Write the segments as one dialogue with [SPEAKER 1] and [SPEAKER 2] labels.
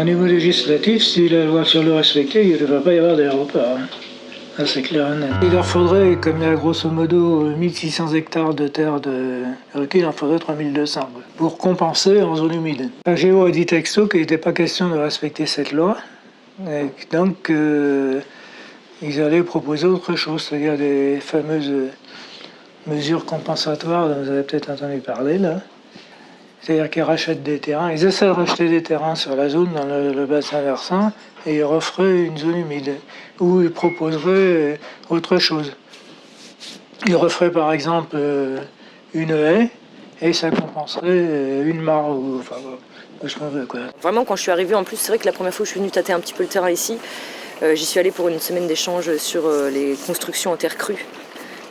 [SPEAKER 1] au niveau législatif, si la loi sur le respecter, il ne devrait pas y avoir d'aéroport. Hein. Ça, c'est clair et net. Il leur faudrait, comme il y a grosso modo 1600 hectares de terre de recul, il en faudrait 3200 pour compenser en zone humide. La Géo a dit texto qu'il n'était pas question de respecter cette loi. Et donc, ils allaient proposer autre chose, c'est-à-dire des fameuses mesures compensatoires dont vous avez peut-être entendu parler là. C'est-à-dire qu'ils rachètent des terrains, ils essaient de racheter des terrains sur la zone, dans le bassin versant, et ils referaient une zone humide, où ils proposeraient autre chose. Ils referaient par exemple une haie, et ça compenserait une mare, ou enfin, ce qu'on veut, quoi.
[SPEAKER 2] Vraiment, quand je suis arrivée, en plus, c'est vrai que la première fois que je suis venue tâter un petit peu le terrain ici, j'y suis allée pour une semaine d'échange sur les constructions en terre crue.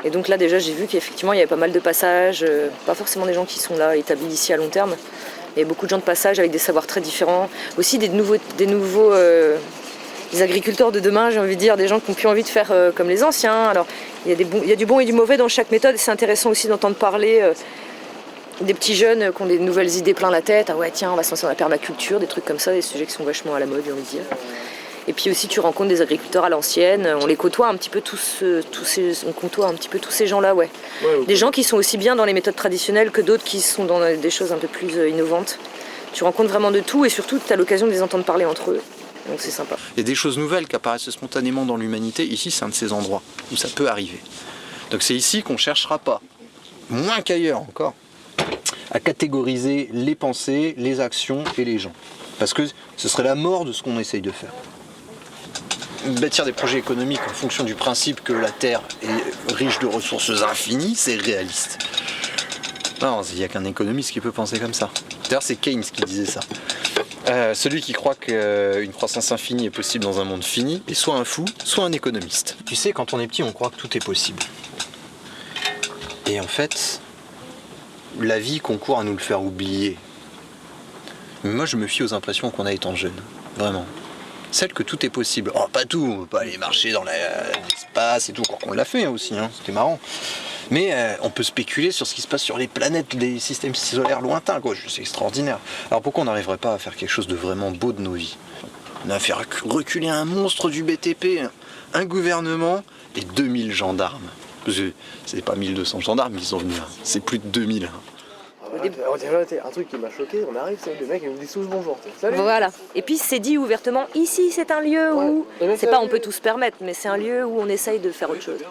[SPEAKER 2] Et donc là déjà j'ai vu qu'effectivement il y avait pas mal de passages, pas forcément des gens qui sont là établis ici à long terme, mais beaucoup de gens de passage avec des savoirs très différents. Aussi des nouveaux des agriculteurs de demain, j'ai envie de dire, des gens qui n'ont plus envie de faire comme les anciens. Alors il y a du bon et du mauvais dans chaque méthode et c'est intéressant aussi d'entendre parler des petits jeunes qui ont des nouvelles idées plein la tête. Ah ouais tiens on va se lancer dans la permaculture, des trucs comme ça, des sujets qui sont vachement à la mode j'ai envie de dire. Et puis aussi tu rencontres des agriculteurs à l'ancienne, on les côtoie un petit peu on côtoie un petit peu tous ces gens-là, ouais. Des gens qui sont aussi bien dans les méthodes traditionnelles que d'autres qui sont dans des choses un peu plus innovantes. Tu rencontres vraiment de tout et surtout tu as l'occasion de les entendre parler entre eux. Donc c'est sympa.
[SPEAKER 3] Il y a des choses nouvelles qui apparaissent spontanément dans l'humanité. Ici c'est un de ces endroits où ça peut arriver. Donc c'est ici qu'on ne cherchera pas, moins qu'ailleurs encore, à catégoriser les pensées, les actions et les gens. Parce que ce serait la mort de ce qu'on essaye de faire. Bâtir des projets économiques en fonction du principe que la Terre est riche de ressources infinies, c'est réaliste. Non, il n'y a qu'un économiste qui peut penser comme ça. D'ailleurs, c'est Keynes qui disait ça. Celui qui croit qu'une croissance infinie est possible dans un monde fini est soit un fou, soit un économiste. Tu sais, quand on est petit, on croit que tout est possible. Et en fait, la vie concourt à nous le faire oublier. Mais moi, je me fie aux impressions qu'on a étant jeune. Vraiment. Celle que tout est possible. Oh, pas tout, on peut pas aller marcher dans l'espace et tout, encore qu'on l'a fait aussi, hein, c'était marrant. Mais on peut spéculer sur ce qui se passe sur les planètes, les systèmes solaires lointains, quoi. C'est extraordinaire. Alors pourquoi on n'arriverait pas à faire quelque chose de vraiment beau de nos vies? On a fait reculer un monstre du BTP, un gouvernement et 2000 gendarmes. C'est pas 1200 gendarmes qui sont venus, hein. C'est plus de 2000.
[SPEAKER 4] Un truc qui m'a choqué, on arrive, c'est le mec, il nous dit tous bonjour. Salut.
[SPEAKER 2] Voilà. Et puis c'est dit ouvertement, ici c'est un lieu où, c'est pas on peut tout se permettre, mais c'est un lieu où on essaye de faire autre chose.